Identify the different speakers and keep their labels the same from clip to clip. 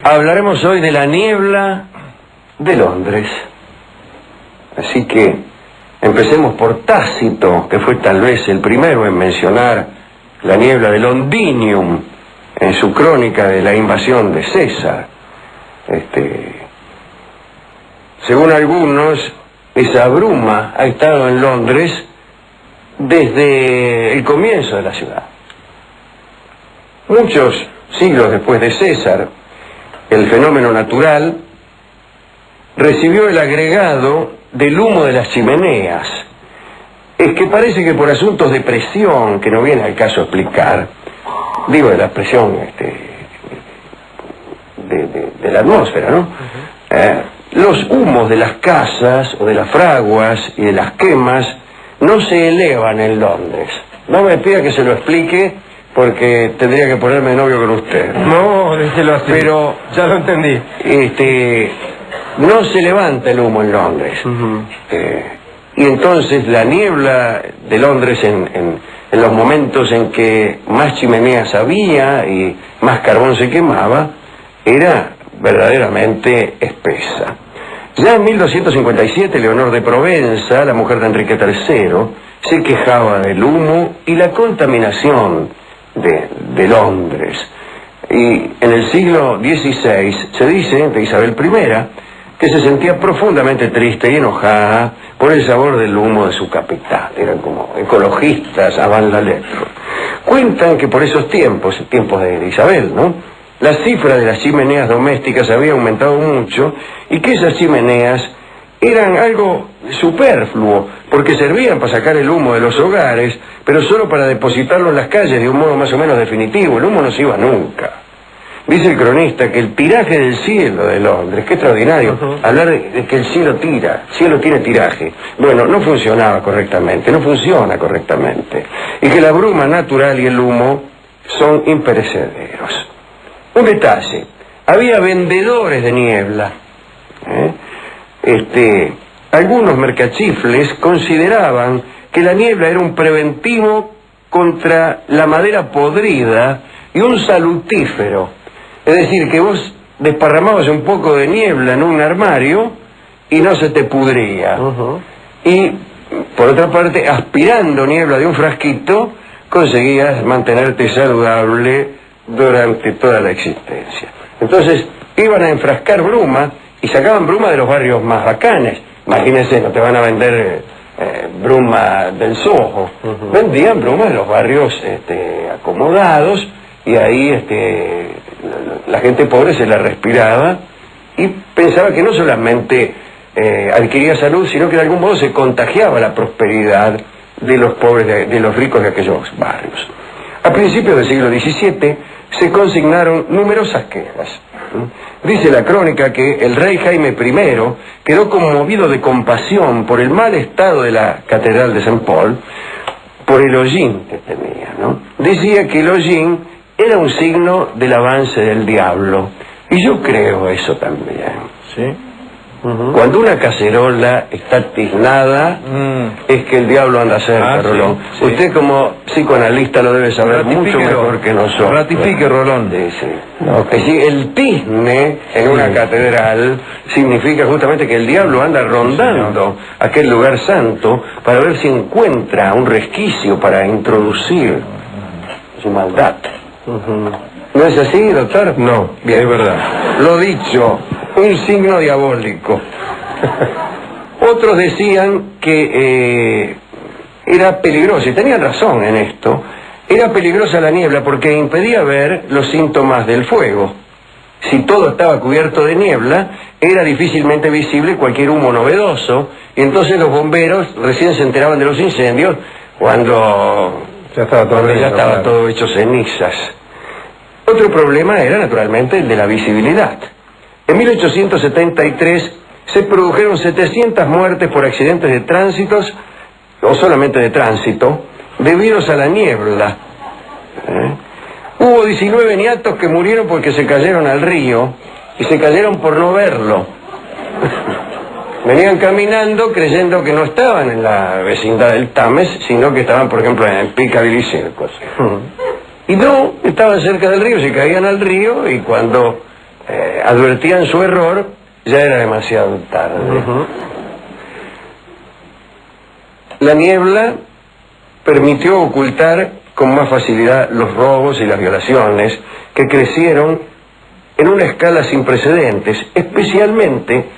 Speaker 1: Hablaremos hoy de la niebla de Londres. Así que empecemos por Tácito, que fue tal vez el primero en mencionar la niebla de Londinium en su crónica de la invasión de César. Según algunos, esa bruma ha estado en Londres desde el comienzo de la ciudad. Muchos siglos después de César, el fenómeno natural recibió el agregado del humo de las chimeneas. Es que parece que por asuntos de presión, que no viene al caso explicar, digo de la presión de la atmósfera, ¿no? Los humos de las casas o de las fraguas y de las quemas no se elevan en Londres. No me pida que se lo explique porque tendría que ponerme de novio con usted.
Speaker 2: No, déjelo así.
Speaker 1: Pero
Speaker 2: ya lo entendí.
Speaker 1: No se levanta el humo en Londres. Y entonces la niebla de Londres en los momentos en que más chimeneas había y más carbón se quemaba, era verdaderamente espesa. Ya en 1257, Leonor de Provenza, la mujer de Enrique III, se quejaba del humo y la contaminación de Londres. Y en el siglo XVI se dice de Isabel I que se sentía profundamente triste y enojada por el sabor del humo de su capital. Eran como ecologistas avant la lettre. Cuentan que por esos tiempos de Isabel, ¿no?, la cifra de las chimeneas domésticas había aumentado mucho y que esas chimeneas eran algo superfluo, porque servían para sacar el humo de los hogares, pero solo para depositarlo en las calles de un modo más o menos definitivo. El humo no se iba nunca. Dice el cronista que el tiraje del cielo de Londres, qué extraordinario, hablar de que el cielo tiene tiraje. Bueno, no funcionaba correctamente, no funciona correctamente. Y que la bruma natural y el humo son imperecederos. Un detalle, había vendedores de niebla. Algunos mercachifles consideraban que la niebla era un preventivo contra la madera podrida y un salutífero. Es decir, que vos desparramabas un poco de niebla en un armario y no se te pudría. Y, por otra parte, aspirando niebla de un frasquito, conseguías mantenerte saludable durante toda la existencia. Entonces, iban a enfrascar bruma y sacaban bruma de los barrios más bacanes. Imagínense, no te van a vender bruma del Soho. Vendían bruma de los barrios acomodados, y ahí la gente pobre se la respiraba y pensaba que no solamente adquiría salud, sino que de algún modo se contagiaba la prosperidad de los pobres, de los ricos de aquellos barrios. A principios del siglo XVII se consignaron numerosas quejas. Dice la crónica que el rey Jaime I quedó conmovido de compasión por el mal estado de la catedral de Saint Paul, por el hollín que tenía, ¿no? Decía que el hollín era un signo del avance del diablo, y yo creo eso también. ¿Sí? Cuando una cacerola está tiznada, es que el diablo anda cerca, Rolón. Sí. Usted como psicoanalista lo debe saber mucho mejor que nosotros.
Speaker 2: Ratifique, Rolón.
Speaker 1: Sí. El tizne en una catedral significa justamente que el diablo anda rondando aquel lugar santo para ver si encuentra un resquicio para introducir su maldad. ¿No es así, doctor?
Speaker 2: No, bien, es verdad.
Speaker 1: Lo dicho, un signo diabólico. Otros decían que era peligroso, y tenían razón en esto. Era peligrosa la niebla porque impedía ver los síntomas del fuego. Si todo estaba cubierto de niebla, era difícilmente visible cualquier humo novedoso, y entonces los bomberos recién se enteraban de los incendios cuando ya estaba todo hecho cenizas. Otro problema era naturalmente el de la visibilidad. En 1873 se produjeron 700 muertes por accidentes de tránsitos, o solamente de tránsito, debidos a la niebla. Hubo 19 niatos que murieron porque se cayeron al río, y se cayeron por no verlo. Venían caminando creyendo que no estaban en la vecindad del Tames, sino que estaban, por ejemplo, en Piccadilly Circus. Y no, estaban cerca del río, se caían al río, y cuando advertían su error, ya era demasiado tarde. La niebla permitió ocultar con más facilidad los robos y las violaciones que crecieron en una escala sin precedentes, especialmente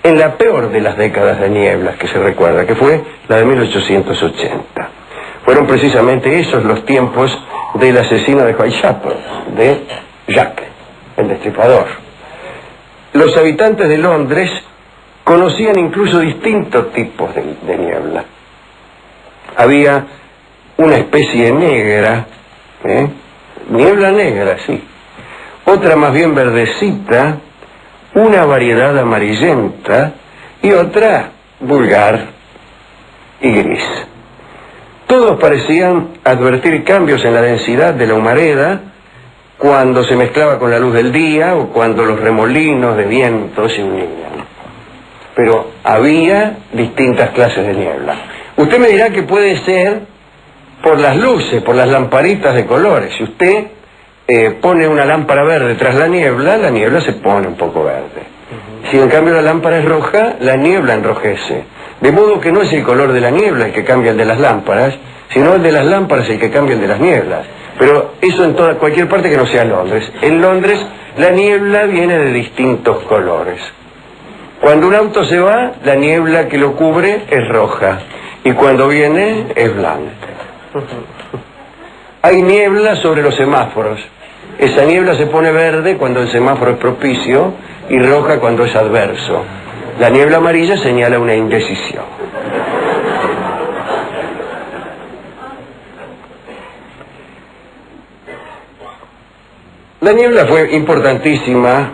Speaker 1: en la peor de las décadas de nieblas que se recuerda, que fue la de 1880. Fueron precisamente esos los tiempos del asesino de Whitechapel, de Jack, el Destripador. Los habitantes de Londres conocían incluso distintos tipos de niebla. Había una especie negra, niebla negra, sí. Otra más bien verdecita, una variedad amarillenta y otra vulgar y gris. Todos parecían advertir cambios en la densidad de la humareda cuando se mezclaba con la luz del día o cuando los remolinos de viento se unían. Pero había distintas clases de niebla. Usted me dirá que puede ser por las luces, por las lamparitas de colores. Si usted pone una lámpara verde tras la niebla se pone un poco verde. Si en cambio la lámpara es roja, la niebla enrojece. De modo que no es el color de la niebla el que cambia el de las lámparas, sino el de las lámparas el que cambia el de las nieblas. Pero eso en cualquier parte que no sea Londres. En Londres la niebla viene de distintos colores. Cuando un auto se va, la niebla que lo cubre es roja. Y cuando viene, es blanca. Hay niebla sobre los semáforos. Esa niebla se pone verde cuando el semáforo es propicio y roja cuando es adverso. La niebla amarilla señala una indecisión. La niebla fue importantísima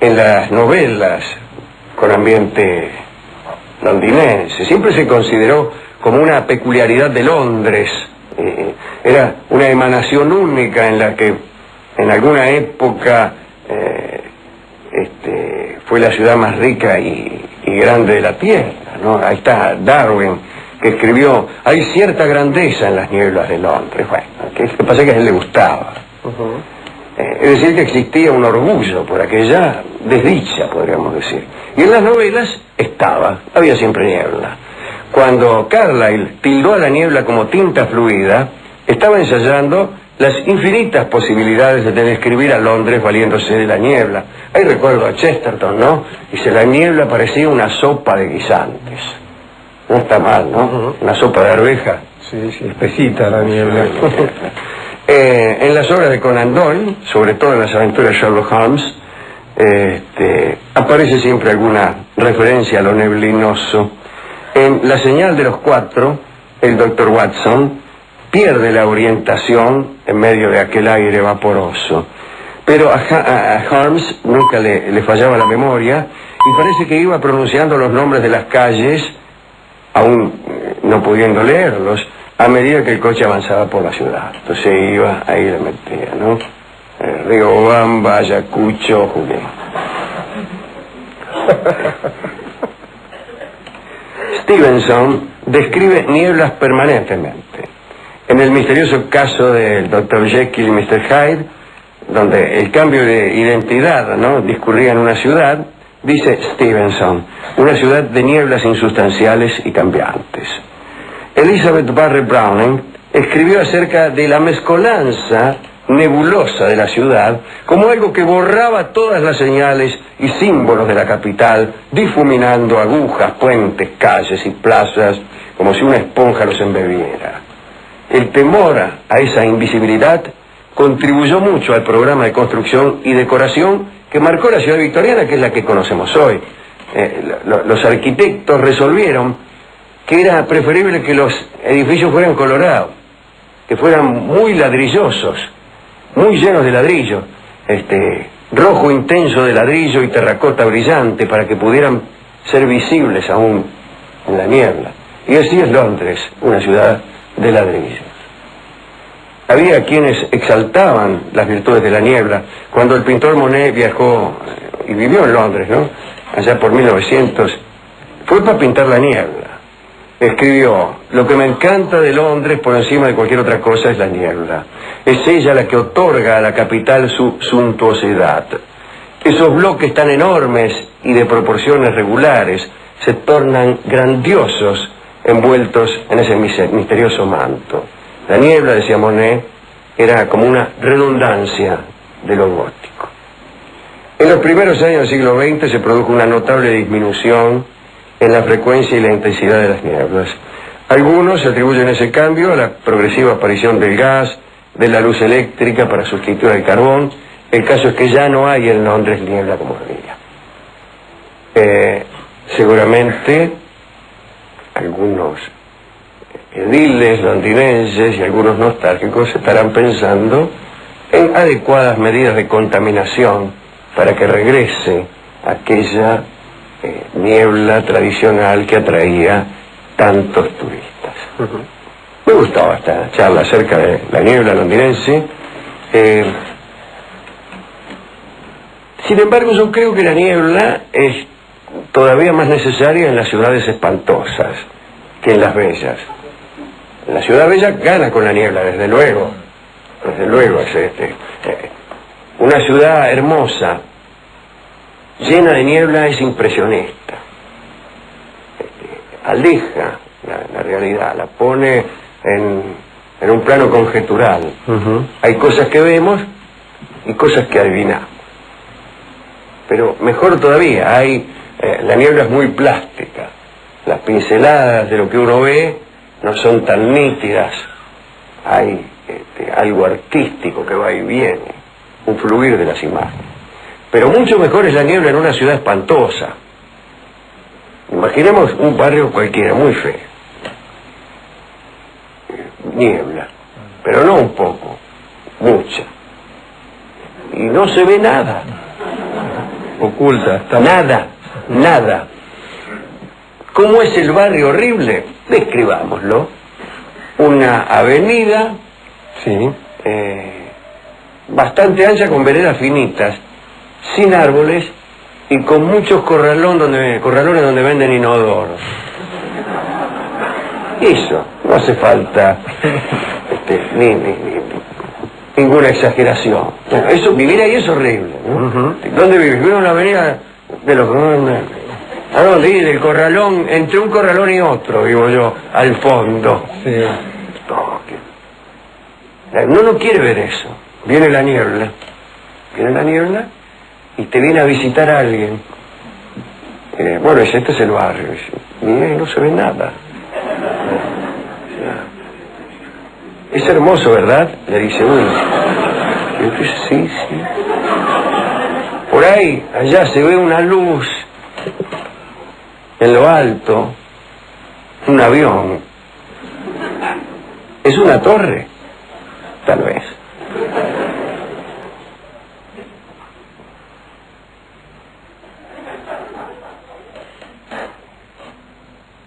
Speaker 1: en las novelas con ambiente londinense. Siempre se consideró como una peculiaridad de Londres. Era una emanación única en la que en alguna época fue la ciudad más rica y grande de la tierra, ¿no? Ahí está Darwin, que escribió: hay cierta grandeza en las nieblas de Londres. Bueno, que pasa que a él le gustaba. Es decir, que existía un orgullo por aquella desdicha, podríamos decir. Y en las novelas había siempre niebla. Cuando Carlyle tildó a la niebla como tinta fluida, estaba ensayando las infinitas posibilidades de describir a Londres valiéndose de la niebla. Ahí recuerdo a Chesterton, ¿no? Dice: la niebla parecía una sopa de guisantes. No está mal, ¿no? Una sopa de arveja.
Speaker 2: Sí, sí, espesita la niebla.
Speaker 1: En las obras de Conan Doyle, sobre todo en las aventuras de Sherlock Holmes, aparece siempre alguna referencia a lo neblinoso. En La señal de los cuatro, el Dr. Watson pierde la orientación en medio de aquel aire vaporoso. Pero a Holmes nunca le fallaba la memoria y parece que iba pronunciando los nombres de las calles, aún no pudiendo leerlos, a medida que el coche avanzaba por la ciudad. Entonces iba, ahí le metía, ¿no? Riobamba, Ayacucho, Julián. Stevenson describe nieblas permanentemente. En el misterioso caso del Dr. Jekyll y Mr. Hyde, donde el cambio de identidad, ¿no?, discurría en una ciudad, dice Stevenson: una ciudad de nieblas insustanciales y cambiantes. Elizabeth Barrett Browning escribió acerca de la mezcolanza nebulosa de la ciudad como algo que borraba todas las señales y símbolos de la capital, difuminando agujas, puentes, calles y plazas como si una esponja los embebiera. El temor a esa invisibilidad contribuyó mucho al programa de construcción y decoración que marcó la ciudad victoriana, que es la que conocemos hoy. Los arquitectos resolvieron que era preferible que los edificios fueran colorados, que fueran muy ladrillosos, muy llenos de ladrillo, rojo intenso de ladrillo y terracota brillante, para que pudieran ser visibles aún en la niebla. Y así es Londres, una ciudad de ladrillo. Había quienes exaltaban las virtudes de la niebla. Cuando el pintor Monet viajó y vivió en Londres, ¿no?, allá por 1900, fue para pintar la niebla. Escribió: lo que me encanta de Londres por encima de cualquier otra cosa es la niebla. Es ella la que otorga a la capital su suntuosidad. Esos bloques tan enormes y de proporciones regulares se tornan grandiosos envueltos en ese misterioso manto. La niebla, decía Monet, era como una redundancia de lo gótico. En los primeros años del siglo XX se produjo una notable disminución en la frecuencia y la intensidad de las nieblas. Algunos atribuyen ese cambio a la progresiva aparición del gas, de la luz eléctrica para sustituir al carbón. El caso es que ya no hay en Londres niebla como había. Seguramente algunos ediles londinenses y algunos nostálgicos estarán pensando en adecuadas medidas de contaminación para que regrese aquella niebla tradicional que atraía tantos turistas. Me gustaba esta charla acerca de la niebla londinense. Sin embargo, yo creo que la niebla es todavía más necesaria en las ciudades espantosas que en las bellas. La ciudad bella gana con la niebla, desde luego. Desde luego, es una ciudad hermosa, llena de niebla, es impresionista. Aleja la realidad, la pone en un plano conjetural. Hay cosas que vemos y cosas que adivinamos. Pero mejor todavía, la niebla es muy plástica. Las pinceladas de lo que uno ve no son tan nítidas. Hay algo artístico que va y viene, un fluir de las imágenes. Pero mucho mejor es la niebla en una ciudad espantosa. Imaginemos un barrio cualquiera, muy feo. Niebla, pero no un poco, mucha. Y no se ve nada.
Speaker 2: Oculta.
Speaker 1: Nada. ¿Cómo es el barrio horrible? Describámoslo. Una avenida,
Speaker 2: Sí.
Speaker 1: bastante ancha, con veredas finitas, sin árboles y con muchos corralones donde venden inodoros. Eso, no hace falta ninguna exageración. Eso, vivir ahí es horrible, ¿no? ¿Dónde vives? Vivo en la avenida de los... ¿A dónde? Del corralón, entre un corralón y otro, vivo yo, al fondo.
Speaker 2: Sí.
Speaker 1: No quiere ver eso. Viene la niebla y te viene a visitar a alguien. Bueno, este es el barrio. Y no se ve nada. Es hermoso, ¿verdad? Le dice uno. Y entonces, sí. Por ahí, allá se ve una luz en lo alto, un avión. ¿Es una torre? Tal vez.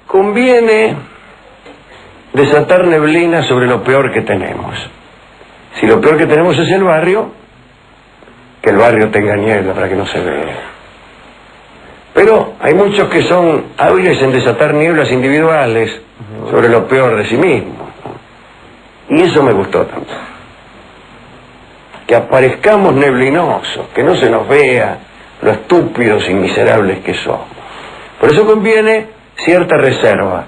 Speaker 1: Conviene desatar neblina sobre lo peor que tenemos. Si lo peor que tenemos es el barrio, que el barrio tenga niebla para que no se vea. Pero hay muchos que son hábiles en desatar nieblas individuales sobre lo peor de sí mismos. Y eso me gustó tanto. Que aparezcamos neblinosos, que no se nos vea lo estúpidos y miserables que somos. Por eso conviene cierta reserva.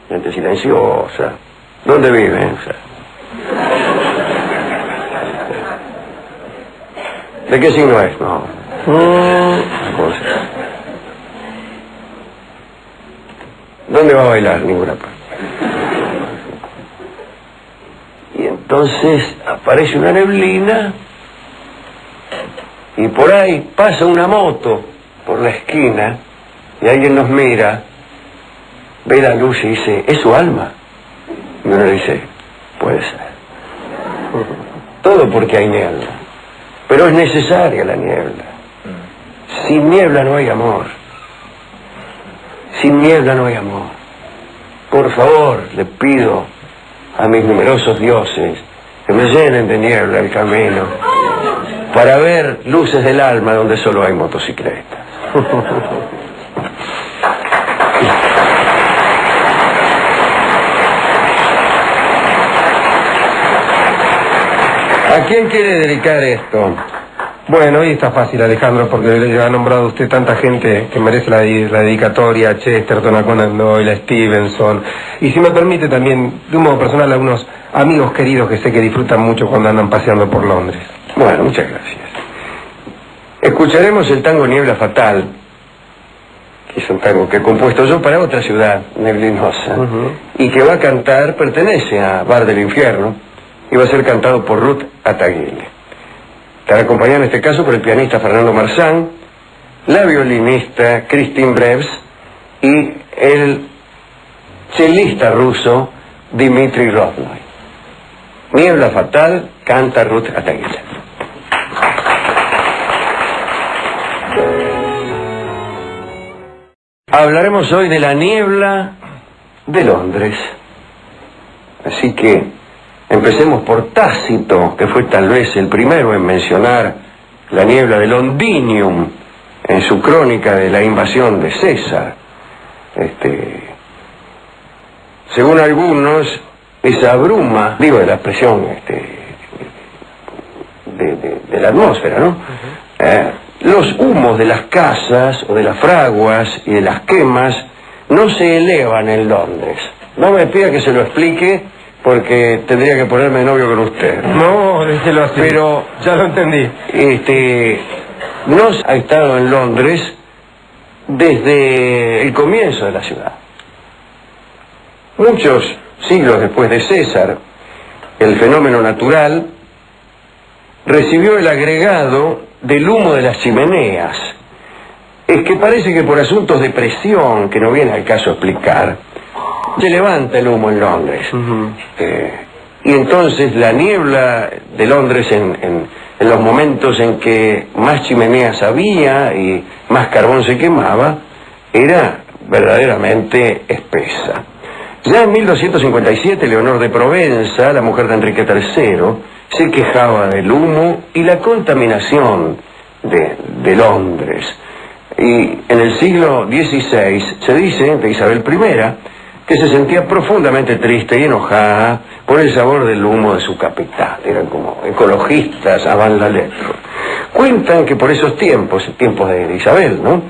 Speaker 1: Gente silenciosa. ¿Dónde viven? ¿De qué signo es? No. ¿Dónde va a bailar? Ninguna parte. Y entonces aparece una neblina y por ahí pasa una moto por la esquina y alguien nos mira, ve la luz y dice, ¿es su alma? Y uno le dice, puede ser. Todo porque hay niebla. Pero es necesaria la niebla. Sin niebla no hay amor. Sin niebla no hay amor. Por favor, le pido a mis numerosos dioses que me llenen de niebla el camino para ver luces del alma donde solo hay motocicletas. ¿A quién quiere dedicar esto?
Speaker 2: Bueno, hoy está fácil, Alejandro, porque le ha nombrado usted tanta gente que merece la dedicatoria: Chesterton, a Conan Doyle, a Stevenson. Y si me permite también, de un modo personal, a unos amigos queridos que sé que disfrutan mucho cuando andan paseando por Londres.
Speaker 1: Bueno, muchas gracias. Escucharemos el tango Niebla Fatal, que es un tango que he compuesto yo para otra ciudad neblinosa, y que va a cantar, pertenece a Bar del Infierno, y va a ser cantado por Ruth Ataguile. Estará acompañado en este caso por el pianista Fernando Marzán, la violinista Christine Breves y el chelista ruso Dmitry Rodnoy. Niebla Fatal, canta Ruth Ataguile. Hablaremos hoy de la niebla de Londres. Así que empecemos por Tácito, que fue tal vez el primero en mencionar la niebla de Londinium en su crónica de la invasión de César. Según algunos, esa bruma, digo de la presión de la atmósfera, ¿no? Los humos de las casas o de las fraguas y de las quemas no se elevan en Londres. No me pida que se lo explique, porque tendría que ponerme de novio con usted.
Speaker 2: No, déjelo así.
Speaker 1: Pero
Speaker 2: ya lo entendí.
Speaker 1: No ha estado en Londres desde el comienzo de la ciudad. Muchos siglos después de César, el fenómeno natural recibió el agregado del humo de las chimeneas. Es que parece que por asuntos de presión, que no viene al caso explicar, se levanta el humo en Londres. Y entonces la niebla de Londres en los momentos en que más chimeneas había y más carbón se quemaba, era verdaderamente espesa. Ya en 1257, Leonor de Provenza, la mujer de Enrique III, se quejaba del humo y la contaminación de Londres. Y en el siglo XVI se dice de Isabel I que se sentía profundamente triste y enojada por el sabor del humo de su capital. Eran como ecologistas avant la lettre. Cuentan que por esos tiempos de Isabel, ¿no?,